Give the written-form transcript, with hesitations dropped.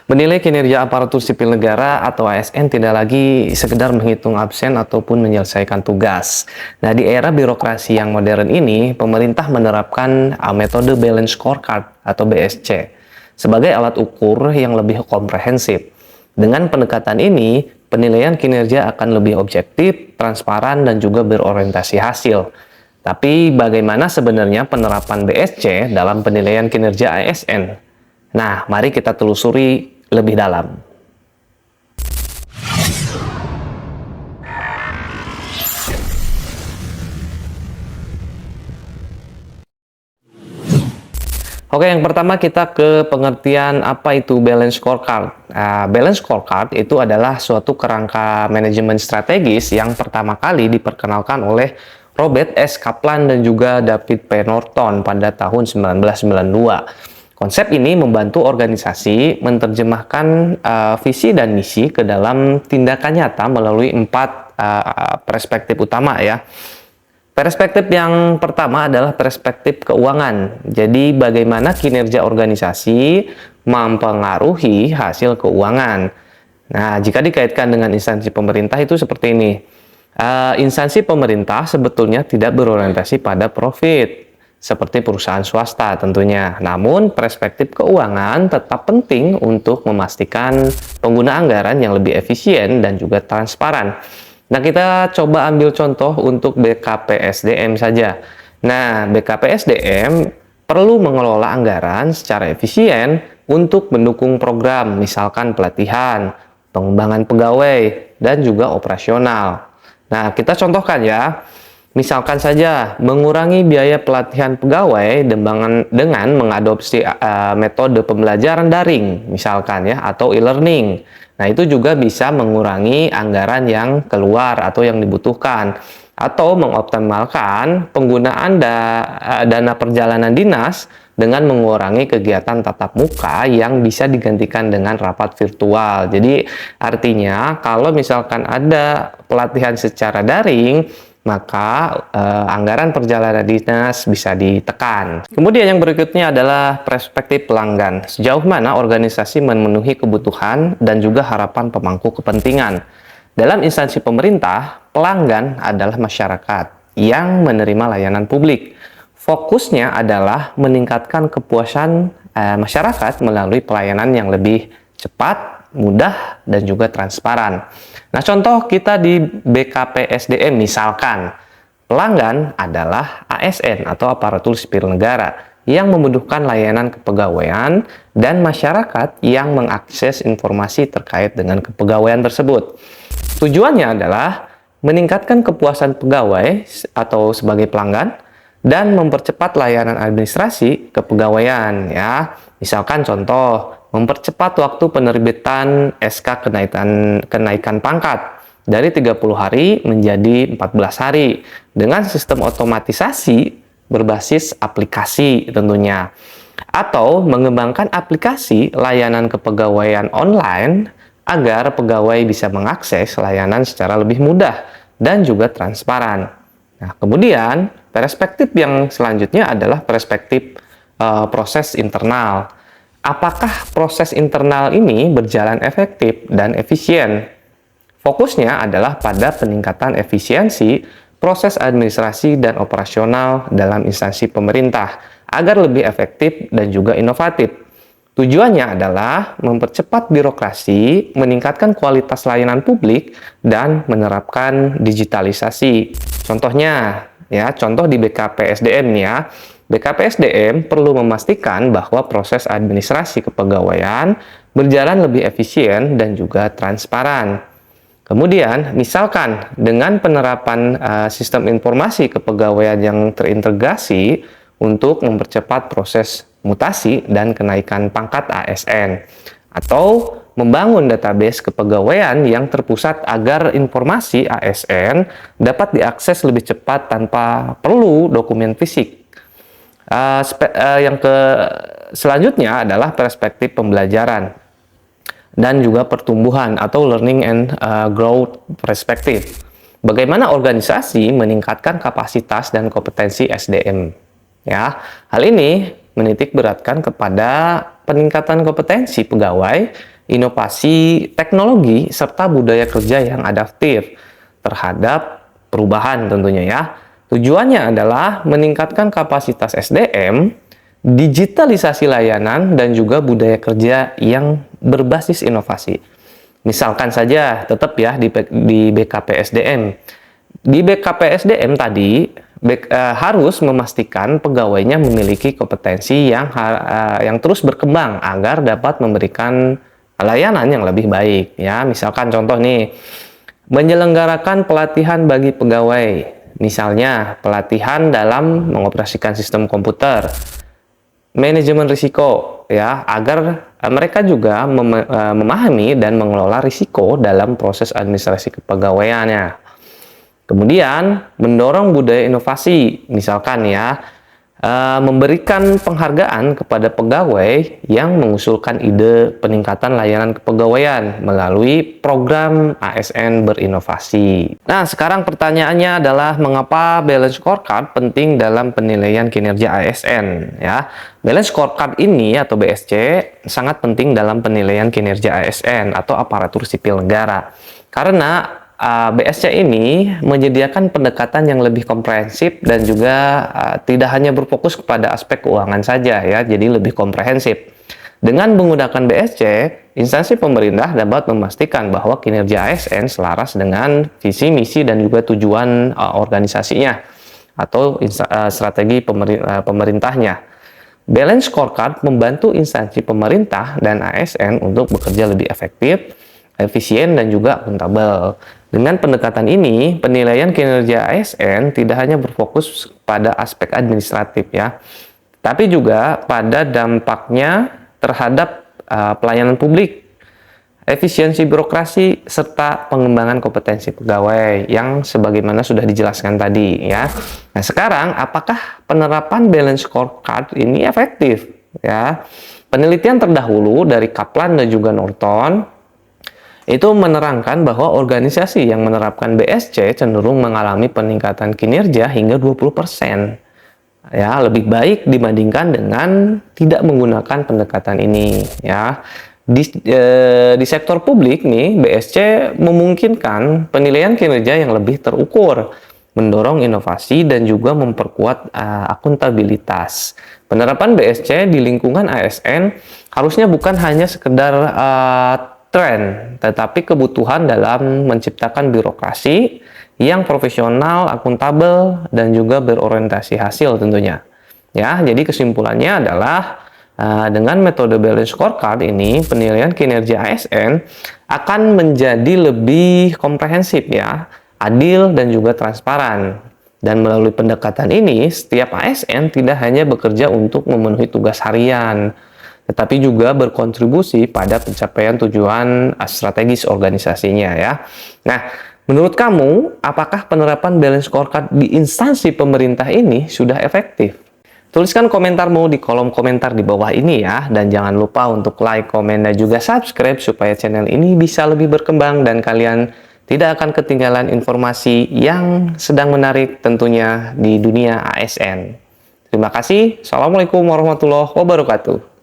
Menilai kinerja aparatur sipil negara atau ASN tidak lagi sekedar menghitung absen ataupun menyelesaikan tugas. Nah, di era birokrasi yang modern ini, pemerintah menerapkan metode Balance Scorecard atau BSC sebagai alat ukur yang lebih komprehensif. Dengan pendekatan ini, penilaian kinerja akan lebih objektif, transparan, dan juga berorientasi hasil. Tapi bagaimana sebenarnya penerapan BSC dalam penilaian kinerja ASN? Nah, mari kita telusuri lebih dalam. Oke, yang pertama kita ke pengertian apa itu Balance Scorecard. Balance Scorecard itu adalah suatu kerangka manajemen strategis yang pertama kali diperkenalkan oleh Robert S. Kaplan dan juga David P. Norton pada tahun 1992. Konsep ini membantu organisasi menerjemahkan visi dan misi ke dalam tindakan nyata melalui 4 perspektif utama ya. Perspektif yang pertama adalah perspektif keuangan. Jadi bagaimana kinerja organisasi mempengaruhi hasil keuangan. Nah, jika dikaitkan dengan instansi pemerintah itu seperti ini. Instansi pemerintah sebetulnya tidak berorientasi pada profit, seperti perusahaan swasta tentunya. Namun, perspektif keuangan tetap penting untuk memastikan pengguna anggaran yang lebih efisien dan juga transparan. Nah, kita coba ambil contoh untuk BKPSDM saja. Nah, BKPSDM perlu mengelola anggaran secara efisien untuk mendukung program, misalkan pelatihan, pengembangan pegawai, dan juga operasional. Nah, kita contohkan ya. Misalkan saja mengurangi biaya pelatihan pegawai dengan mengadopsi metode pembelajaran daring, misalkan ya, atau e-learning. Nah, itu juga bisa mengurangi anggaran yang keluar atau yang dibutuhkan, atau mengoptimalkan penggunaan dana perjalanan dinas dengan mengurangi kegiatan tatap muka yang bisa digantikan dengan rapat virtual. Jadi, artinya kalau misalkan ada pelatihan secara daring, maka anggaran perjalanan dinas bisa ditekan. Kemudian yang berikutnya adalah perspektif pelanggan. Sejauh mana organisasi memenuhi kebutuhan dan juga harapan pemangku kepentingan. Dalam instansi pemerintah, pelanggan adalah masyarakat yang menerima layanan publik. Fokusnya adalah meningkatkan kepuasan masyarakat melalui pelayanan yang lebih cepat, mudah, dan juga transparan. Nah, contoh kita di BKPSDM misalkan, pelanggan adalah ASN atau aparatur sipil negara yang membutuhkan layanan kepegawaian dan masyarakat yang mengakses informasi terkait dengan kepegawaian tersebut. Tujuannya adalah meningkatkan kepuasan pegawai atau sebagai pelanggan dan mempercepat layanan administrasi kepegawaian ya. Misalkan contoh, mempercepat waktu penerbitan SK kenaikan pangkat dari 30 hari menjadi 14 hari dengan sistem otomatisasi berbasis aplikasi tentunya. Atau mengembangkan aplikasi layanan kepegawaian online agar pegawai bisa mengakses layanan secara lebih mudah dan juga transparan. Nah, kemudian perspektif yang selanjutnya adalah perspektif proses internal. Apakah proses internal ini berjalan efektif dan efisien? Fokusnya adalah pada peningkatan efisiensi proses administrasi dan operasional dalam instansi pemerintah agar lebih efektif dan juga inovatif. Tujuannya adalah mempercepat birokrasi, meningkatkan kualitas layanan publik, dan menerapkan digitalisasi. Contohnya, ya, contoh di BKPSDM ya. BKPSDM perlu memastikan bahwa proses administrasi kepegawaian berjalan lebih efisien dan juga transparan. Kemudian, misalkan dengan penerapan sistem informasi kepegawaian yang terintegrasi untuk mempercepat proses mutasi dan kenaikan pangkat ASN, atau membangun database kepegawaian yang terpusat agar informasi ASN dapat diakses lebih cepat tanpa perlu dokumen fisik. Selanjutnya adalah perspektif pembelajaran dan juga pertumbuhan atau learning and growth perspektif. Bagaimana organisasi meningkatkan kapasitas dan kompetensi SDM? Ya, hal ini menitik beratkan kepada peningkatan kompetensi pegawai inovasi teknologi, serta budaya kerja yang adaptif terhadap perubahan tentunya ya. Tujuannya adalah meningkatkan kapasitas SDM, digitalisasi layanan, dan juga budaya kerja yang berbasis inovasi. Misalkan saja tetap ya di BKP SDM. Di BKP SDM tadi harus memastikan pegawainya memiliki kompetensi yang terus berkembang agar dapat memberikan layanan yang lebih baik ya. Misalkan contoh nih, menyelenggarakan pelatihan bagi pegawai, misalnya pelatihan dalam mengoperasikan sistem komputer, manajemen risiko ya, agar mereka juga memahami dan mengelola risiko dalam proses administrasi kepegawaiannya. Kemudian mendorong budaya inovasi, misalkan ya, memberikan penghargaan kepada pegawai yang mengusulkan ide peningkatan layanan kepegawaian melalui program ASN berinovasi. Nah, sekarang pertanyaannya adalah mengapa balance scorecard penting dalam penilaian kinerja ASN ya. Balance scorecard ini atau BSC sangat penting dalam penilaian kinerja ASN atau aparatur sipil negara. Karena BSC ini menyediakan pendekatan yang lebih komprehensif dan juga tidak hanya berfokus kepada aspek keuangan saja ya, jadi lebih komprehensif. Dengan menggunakan BSC, instansi pemerintah dapat memastikan bahwa kinerja ASN selaras dengan visi, misi, dan juga tujuan organisasinya atau strategi pemerintahnya. Balance scorecard membantu instansi pemerintah dan ASN untuk bekerja lebih efektif, efisien, dan juga akuntabel. Dengan pendekatan ini, penilaian kinerja ASN tidak hanya berfokus pada aspek administratif ya, tapi juga pada dampaknya terhadap pelayanan publik, efisiensi birokrasi, serta pengembangan kompetensi pegawai yang sebagaimana sudah dijelaskan tadi ya. Nah, sekarang apakah penerapan balance scorecard ini efektif ya? Penelitian terdahulu dari Kaplan dan juga Norton itu menerangkan bahwa organisasi yang menerapkan BSC cenderung mengalami peningkatan kinerja hingga 20%. Ya, lebih baik dibandingkan dengan tidak menggunakan pendekatan ini ya. Di sektor publik nih, BSC memungkinkan penilaian kinerja yang lebih terukur, mendorong inovasi dan juga memperkuat akuntabilitas. Penerapan BSC di lingkungan ASN harusnya bukan hanya sekedar tren, tetapi kebutuhan dalam menciptakan birokrasi yang profesional, akuntabel, dan juga berorientasi hasil tentunya. Ya, jadi kesimpulannya adalah dengan metode balance scorecard ini, penilaian kinerja ASN akan menjadi lebih komprehensif ya, adil dan juga transparan. Dan melalui pendekatan ini, setiap ASN tidak hanya bekerja untuk memenuhi tugas harian, tetapi juga berkontribusi pada pencapaian tujuan strategis organisasinya ya. Nah, menurut kamu, apakah penerapan balance scorecard di instansi pemerintah ini sudah efektif? Tuliskan komentarmu di kolom komentar di bawah ini ya, dan jangan lupa untuk like, komen, dan juga subscribe supaya channel ini bisa lebih berkembang dan kalian tidak akan ketinggalan informasi yang sedang menarik tentunya di dunia ASN. Terima kasih. Assalamualaikum warahmatullahi wabarakatuh.